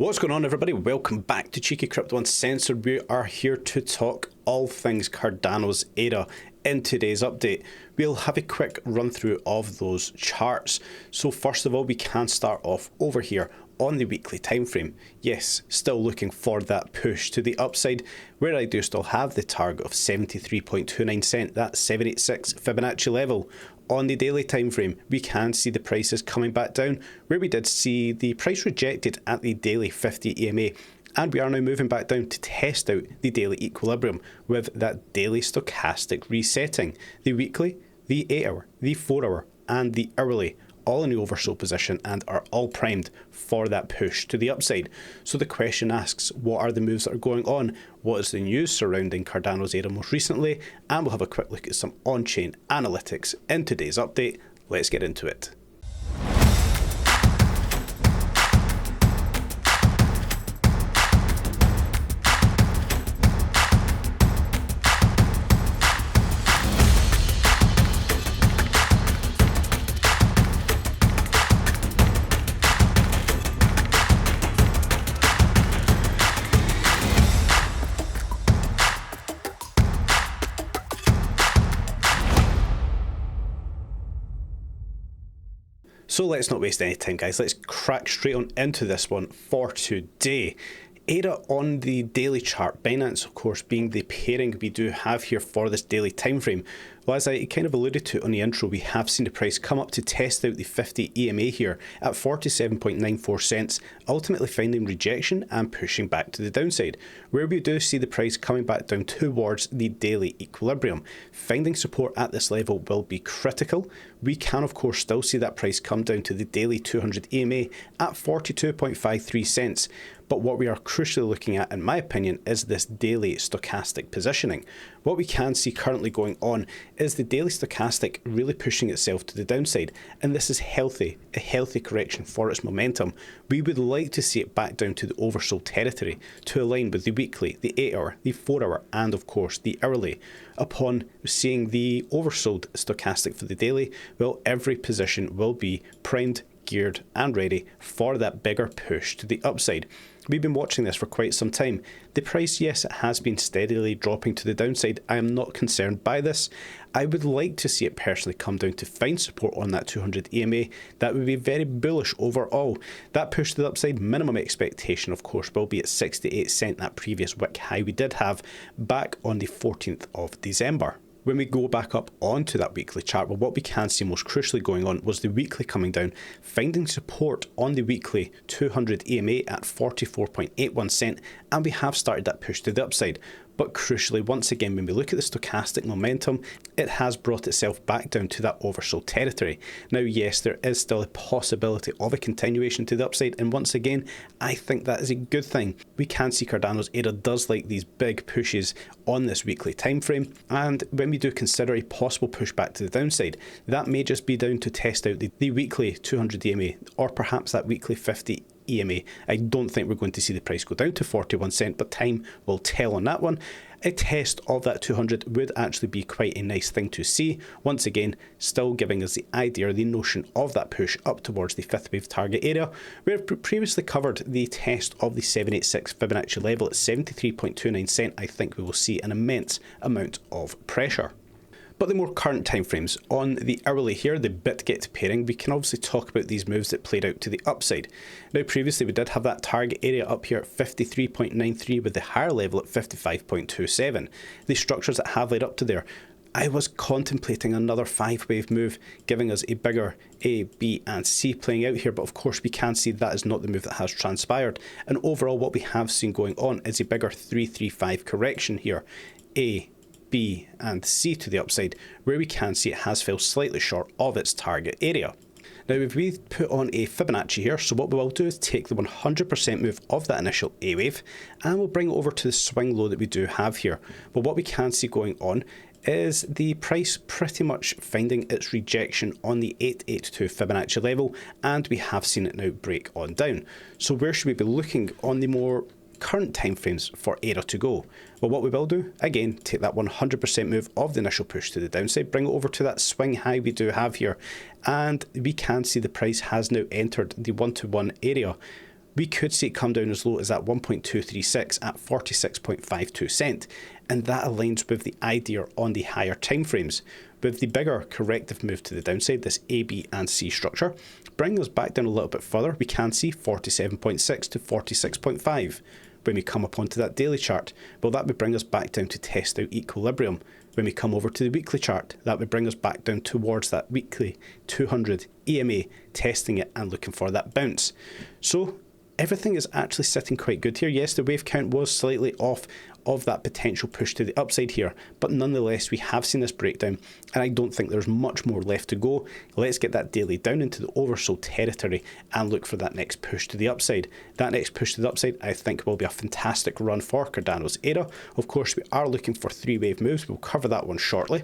What's going on, everybody? Welcome back to 𝗕𝗘𝗪𝗠𝗠𝗘𝗡𝗧𝗏. We are here to talk all things Cardano's 𝗕𝗂. In today's update, we'll have a quick run through of those charts. So first of all, we can start off over here on the weekly time frame. Yes, still looking for that push to the upside, where I do still have the target of 73.29 cent, that 786 Fibonacci level. On the daily time frame, we can see the prices coming back down, where we did see the price rejected at the daily 50 EMA, and we are now moving back down to test out the daily equilibrium with that daily stochastic resetting. The weekly, the 8-hour, the 4-hour, and the hourly all in the oversold position and are all primed for that push to the upside. So the question asks, what are the moves that are going on? What is the news surrounding Cardano's 𝗕𝗂 most recently? And we'll have a quick look at some on-chain analytics in today's update. Let's get into it. So let's not waste any time, guys. Let's crack straight on into this one for today. 𝗕𝗂 on the daily chart, Binance of course being the pairing we do have here for this daily time frame. Well, as I kind of alluded to on the intro, we have seen the price come up to test out the 50 EMA here at 47.94 cents, ultimately finding rejection and pushing back to the downside, where we do see the price coming back down towards the daily equilibrium. Finding support at this level will be critical. We can of course still see that price come down to the daily 200 EMA at 42.53 cents. But what we are crucially looking at, in my opinion, is this daily stochastic positioning. What we can see currently going on is the daily stochastic really pushing itself to the downside, and this is healthy, a healthy correction for its momentum. We would like to see it back down to the oversold territory to align with the weekly, the 8-hour, the 4-hour, and of course the hourly. Upon seeing the oversold stochastic for the daily, well, every position will be primed, geared and ready for that bigger push to the upside. We've been watching this for quite some time. The price, yes, it has been steadily dropping to the downside. I am not concerned by this. I would like to see it personally come down to find support on that 200 EMA. That would be very bullish overall. That push to the upside, minimum expectation of course will be at 68 cent, that previous wick high we did have back on the 14th of December. When we go back up onto that weekly chart, well, what we can see most crucially going on was the weekly coming down, finding support on the weekly 200 EMA at 44.81 cent, and we have started that push to the upside. But crucially, once again, when we look at the stochastic momentum, it has brought itself back down to that oversold territory. Now, yes, there is still a possibility of a continuation to the upside, and once again, I think that is a good thing. We can see Cardano's 𝗕𝗂 does like these big pushes on this weekly time frame, and when we do consider a possible push back to the downside, that may just be down to test out the weekly 200 EMA, or perhaps that weekly 50 EMA. I don't think we're going to see the price go down to 41 cent, but time will tell on that one. A test of that 200 would actually be quite a nice thing to see. Once again, still giving us the idea or the notion of that push up towards the fifth wave target area. We have previously covered the test of the 786 Fibonacci level at 73.29 cent. I think we will see an immense amount of pressure. But the more current timeframes, on the hourly here, the BitGet pairing, we can obviously talk about these moves that played out to the upside. Now previously we did have that target area up here at 53.93 with the higher level at 55.27. The structures that have led up to there, I was contemplating another 5-wave move, giving us a bigger A, B and C playing out here, but of course we can see that is not the move that has transpired. And overall what we have seen going on is a bigger 335 correction here. A, B and C to the upside, where we can see it has fell slightly short of its target area. Now if we put on a Fibonacci here, so what we will do is take the 100% move of that initial A wave and we'll bring it over to the swing low that we do have here. But what we can see going on is the price pretty much finding its rejection on the 882 Fibonacci level, and we have seen it now break on down. So where should we be looking on the more current timeframes for 𝗕𝗂 to go? Well, what we will do, again, take that 100% move of the initial push to the downside, bring it over to that swing high we do have here, and we can see the price has now entered the 1-to-1 area. we could see it come down as low as that 1.236 at 46.52 cent, and that aligns with the idea on the higher timeframes. With the bigger corrective move to the downside, this A, B and C structure, bringing us back down a little bit further, we can see 47.6 to 46.5. When we come up onto that daily chart, well, that would bring us back down to test out equilibrium. When we come over to the weekly chart, that would bring us back down towards that weekly 200 EMA, testing it and looking for that bounce. So everything is actually sitting quite good here. Yes, the wave count was slightly off of that potential push to the upside here, but nonetheless we have seen this breakdown, and I don't think there's much more left to go. Let's get that daily down into the oversold territory and look for that next push to the upside. That next push to the upside I think will be a fantastic run for Cardano's area. Of course, we are looking for 3-wave moves. We'll cover that one shortly.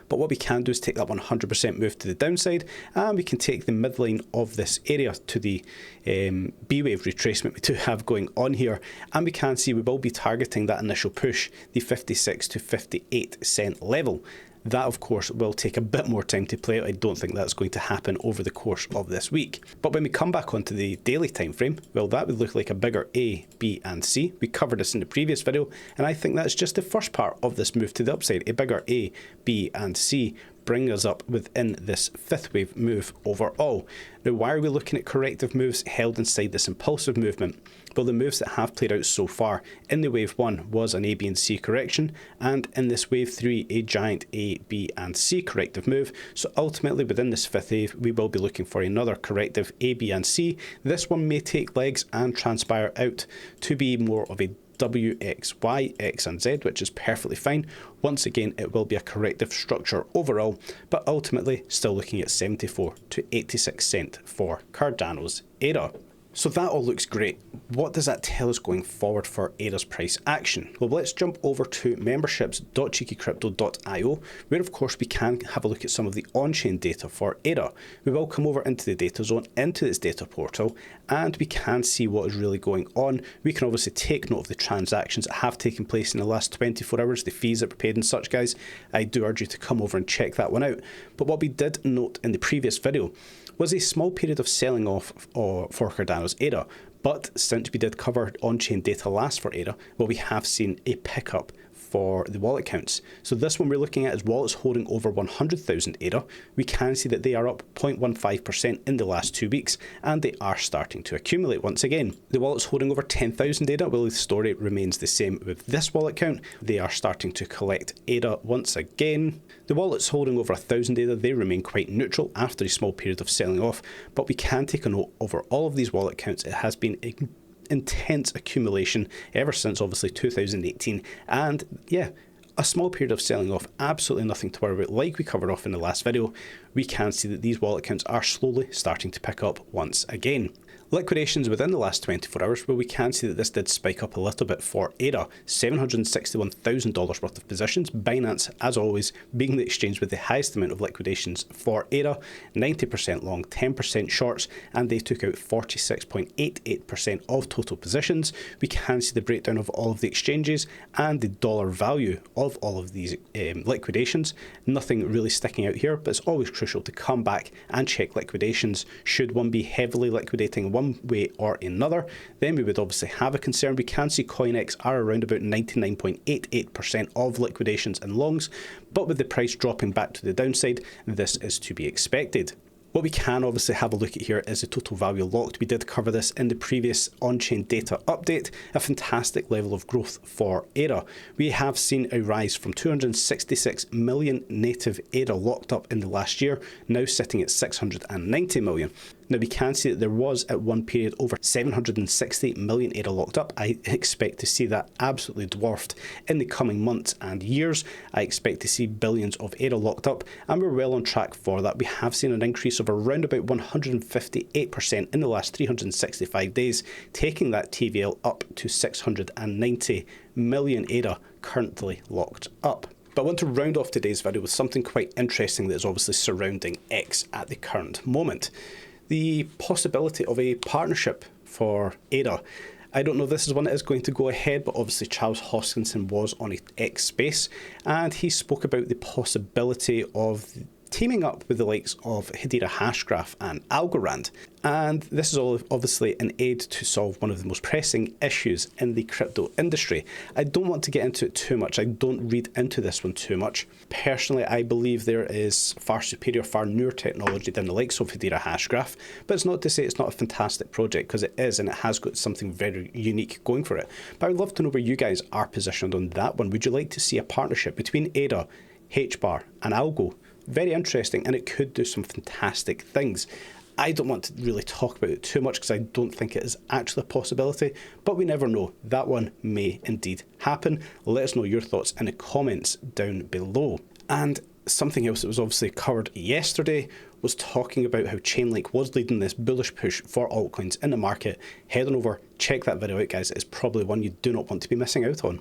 But what we can do is take that 100% move to the downside, and we can take the midline of this area to the B-wave retracement we do have going on here, and we can see we will be targeting that initial push, the 56 to 58 cent level. That, of course, will take a bit more time to play out. I don't think that's going to happen over the course of this week. But when we come back onto the daily time frame, well, that would look like a bigger A, B and C. We covered this in the previous video, and I think that's just the first part of this move to the upside. A bigger A, B and C bring us up within this 5th wave move overall. Now, why are we looking at corrective moves held inside this impulsive movement? Well, the moves that have played out so far in the wave 1 was an A, B and C correction, and in this wave 3 a giant A, B and C corrective move. So ultimately within this 5th wave we will be looking for another corrective A, B and C. This one may take legs and transpire out to be more of a W, X, Y, X and Z, which is perfectly fine. Once again, it will be a corrective structure overall, but ultimately still looking at 74 to 86 cent for Cardano's area. So that all looks great. What does that tell us going forward for ADA's price action? Well, let's jump over to memberships.cheekycrypto.io, where of course we can have a look at some of the on-chain data for ADA. We will come over into the data zone, into this data portal, and we can see what is really going on. We can obviously take note of the transactions that have taken place in the last 24 hours, the fees that were paid and such, guys. I do urge you to come over and check that one out. But what we did note in the previous video was a small period of selling off for Cardano's ADA, but since we did cover on-chain data last for ADA, well, we have seen a pickup for the wallet counts. So this one we're looking at is wallets holding over 100,000 ADA. We can see that they are up 0.15% in the last 2 weeks, and they are starting to accumulate once again. The wallets holding over 10,000 ADA, well, the story remains the same with this wallet count. They are starting to collect ADA once again. The wallets holding over 1,000 ADA, they remain quite neutral after a small period of selling off, but we can take a note over all of these wallet counts. It has been intense accumulation ever since obviously 2018, and yeah, a small period of selling off, absolutely nothing to worry about. Like we covered off in the last video, we can see that these wallet counts are slowly starting to pick up once again. Liquidations within the last 24 hours, well, we can see that this did spike up a little bit for ADA, $761,000 worth of positions. Binance, as always, being the exchange with the highest amount of liquidations for ADA, 90% long, 10% shorts, and they took out 46.88% of total positions. We can see the breakdown of all of the exchanges and the dollar value of all of these liquidations. Nothing really sticking out here, but it's always crucial to come back and check liquidations. Should one be heavily liquidating one way or another, then we would obviously have a concern. We can see CoinEx are around about 99.88% of liquidations and longs, but with the price dropping back to the downside, this is to be expected. What we can obviously have a look at here is the total value locked. We did cover this in the previous on-chain data update, a fantastic level of growth for ADA. We have seen a rise from 266 million native ADA locked up in the last year, now sitting at 690 million. Now we can see that there was at one period over 760 million ADA locked up. I expect to see that absolutely dwarfed in the coming months and years. I expect to see billions of ADA locked up, and we're well on track for that. We have seen an increase of around about 158% in the last 365 days, taking that TVL up to 690 million ADA currently locked up. But I want to round off today's video with something quite interesting that is obviously surrounding X at the current moment. The possibility of a partnership for ADA. I don't know if this is one that is going to go ahead, but obviously Charles Hoskinson was on a X space, and he spoke about the possibility of teaming up with the likes of Hedera Hashgraph and Algorand. And this is all obviously an aid to solve one of the most pressing issues in the crypto industry. I don't want to get into it too much. I don't read into this one too much. Personally, I believe there is far superior, far newer technology than the likes of Hedera Hashgraph, but it's not to say it's not a fantastic project, because it is, and it has got something very unique going for it. But I would love to know where you guys are positioned on that one. Would you like to see a partnership between ADA, HBAR and Algo? Very interesting, and it could do some fantastic things. I don't want to really talk about it too much because I don't think it is actually a possibility, but we never know. That one may indeed happen. Let us know your thoughts in the comments down below. And something else that was obviously covered yesterday was talking about how Chainlink was leading this bullish push for altcoins in the market. Head on over, check that video out, guys. It's probably one you do not want to be missing out on.